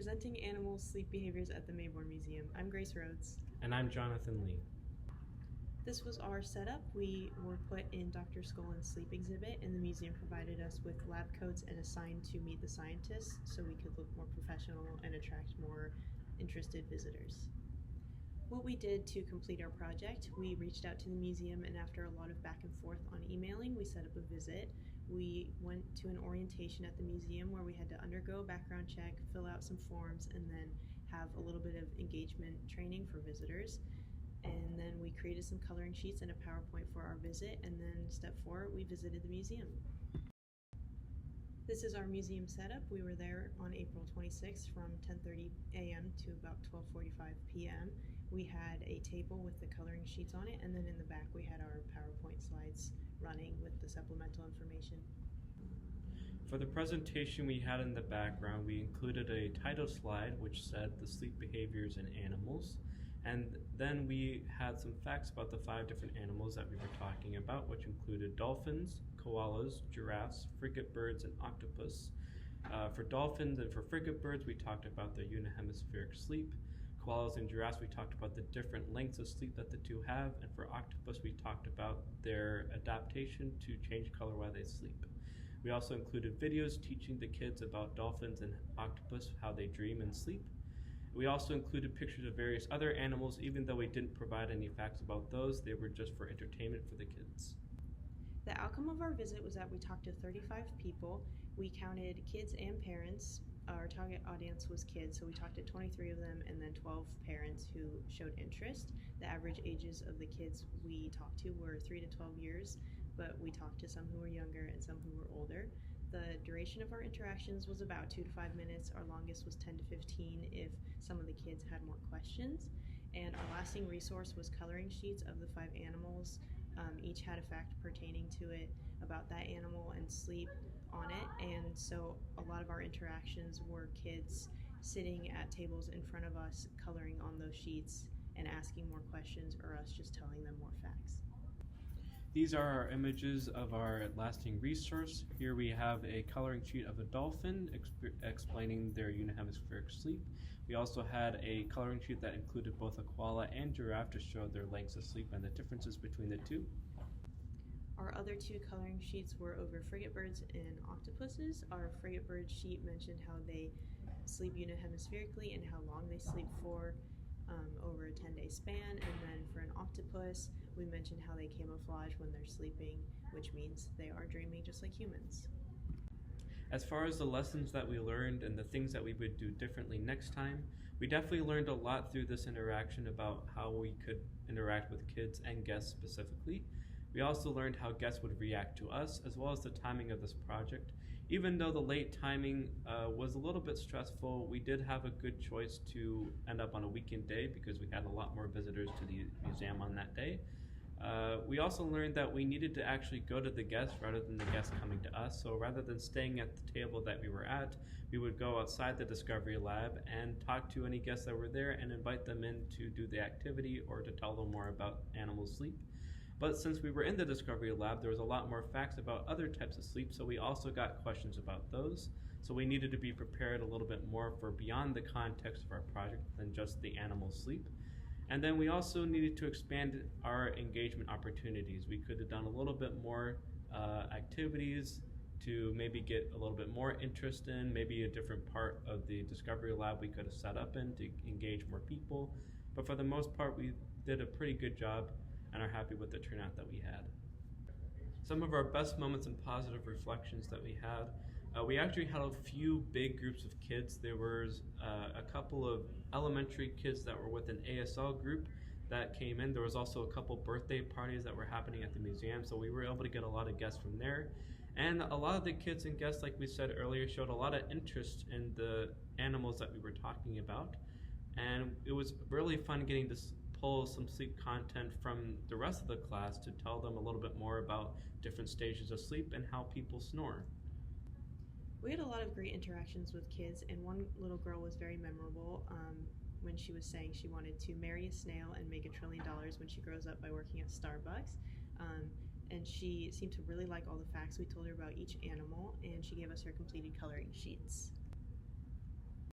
Presenting Animals' Sleep Behaviors at the Mayborn Museum. I'm Grace Rhodes. And I'm Jonathon Lee. This was our setup. We were put in Dr. Scolin's sleep exhibit, and the museum provided us with lab coats and a sign to meet the scientists so we could look more professional and attract more interested visitors. What we did to complete our project, we reached out to the museum, and after a lot of back and forth on emailing, we set up a visit. We went to an orientation at the museum where we had to undergo a background check, fill out some forms, and then have a little bit of engagement training for visitors. And then we created some coloring sheets and a PowerPoint for our visit, and then step 4, we visited the museum. This is our museum setup. We were there on April 26th from 10:30 a.m. to about 12:45 p.m. We had a table with the coloring sheets on it, and then in the back we had our PowerPoint slides running with the supplemental information. For the presentation we had in the background, we included a title slide which said the sleep behaviors in animals, and then we had some facts about the 5 different animals that we were talking about, which included dolphins, koalas, giraffes, frigate birds, and octopus. For dolphins and for frigate birds, we talked about their unihemispheric sleep. Koalas and giraffes, we talked about the different lengths of sleep that the two have, and for octopus, we talked about their adaptation to change color while they sleep. We also included videos teaching the kids about dolphins and octopus, how they dream and sleep. We also included pictures of various other animals. Even though we didn't provide any facts about those, they were just for entertainment for the kids. The outcome of our visit was that we talked to 35 people. We counted kids and parents. Our target audience was kids, so we talked to 23 of them and then 12 parents who showed interest. The average ages of the kids we talked to were 3 to 12 years, but we talked to some who were younger and some who were older. The duration of our interactions was about 2 to 5 minutes. Our longest was 10 to 15 if some of the kids had more questions. And our lasting resource was coloring sheets of the 5 animals. Each had a fact pertaining to it about that animal and sleep on it, and so a lot of our interactions were kids sitting at tables in front of us coloring on those sheets and asking more questions, or us just telling them more facts. These are our images of our lasting resource. Here we have a coloring sheet of a dolphin explaining their unihemispheric sleep. We also had a coloring sheet that included both a koala and giraffe to show their lengths of sleep and the differences between the two. Our other 2 coloring sheets were over frigate birds and octopuses. Our frigate bird sheet mentioned how they sleep unihemispherically and how long they sleep for over a 10-day span. And then for an octopus, we mentioned how they camouflage when they're sleeping, which means they are dreaming just like humans. As far as the lessons that we learned and the things that we would do differently next time, we definitely learned a lot through this interaction about how we could interact with kids and guests specifically. We also learned how guests would react to us, as well as the timing of this project. Even though the late timing was a little bit stressful, we did have a good choice to end up on a weekend day because we had a lot more visitors to the museum on that day. We also learned that we needed to actually go to the guests rather than the guests coming to us. So rather than staying at the table that we were at, we would go outside the Discovery Lab and talk to any guests that were there and invite them in to do the activity or to tell them more about animal sleep. But since we were in the Discovery Lab, there was a lot more facts about other types of sleep, so we also got questions about those. So we needed to be prepared a little bit more for beyond the context of our project than just the animal sleep. And then we also needed to expand our engagement opportunities. We could have done a little bit more activities to maybe get a little bit more interest in, maybe a different part of the Discovery Lab we could have set up in to engage more people. But for the most part, we did a pretty good job and are happy with the turnout that we had. Some of our best moments and positive reflections that we had, we actually had a few big groups of kids. There was a couple of elementary kids that were with an ASL group that came in. There was also a couple birthday parties that were happening at the museum, so we were able to get a lot of guests from there. And a lot of the kids and guests, like we said earlier, showed a lot of interest in the animals that we were talking about. And it was really fun getting to pull some sleep content from the rest of the class to tell them a little bit more about different stages of sleep and how people snore. We had a lot of great interactions with kids, and one little girl was very memorable when she was saying she wanted to marry a snail and make $1 trillion when she grows up by working at Starbucks. And she seemed to really like all the facts we told her about each animal, and she gave us her completed coloring sheets.